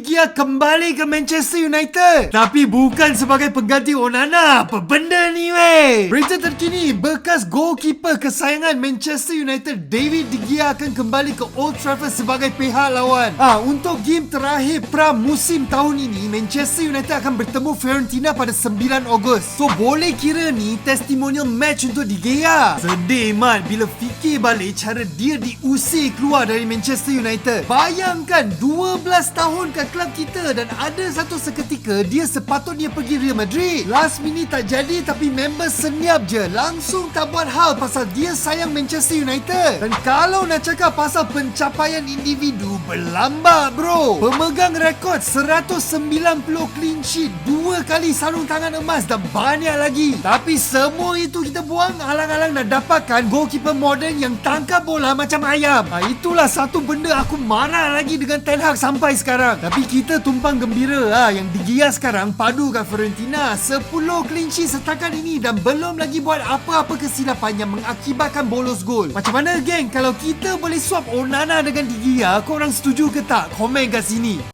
Gea kembali ke Manchester United, tapi bukan sebagai pengganti Onana. Apa benda ni weh? Berita terkini, bekas goalkeeper kesayangan Manchester United David De Gea akan kembali ke Old Trafford sebagai pihak lawan. Untuk game terakhir pra-musim tahun ini, Manchester United akan bertemu Fiorentina pada 9 Ogos. So boleh kira ni testimonial match untuk De Gea. Sedih mat bila fikir balik cara dia diusir keluar dari Manchester United. Bayangkan 12 tahun kat klub kita dan ada satu seketika dia sepatutnya pergi Real Madrid. Last minute tak jadi tapi member senyap je, langsung tak buat hal pasal dia sayang Manchester United. Dan kalau nak cakap pasal pencapaian individu, berlambak bro. Pemegang rekod 190 clean sheet, 2 kali sarung tangan emas dan banyak lagi. Tapi semua itu kita buang alang-alang nak dapatkan goalkeeper moden yang tangkap bola macam ayam. Itulah satu benda aku marah lagi dengan Ten Hag sampai sekarang. Tapi kita tumpang gembira yang De Gea sekarang padu kat Fiorentina, 10 clean sheet setakat ini dan belum lagi buat apa-apa kesilapan yang mengakibatkan bolos gol. Macam mana geng kalau kita boleh swap Onana dengan De Gea? Korang setuju ke tak? Komen kat sini.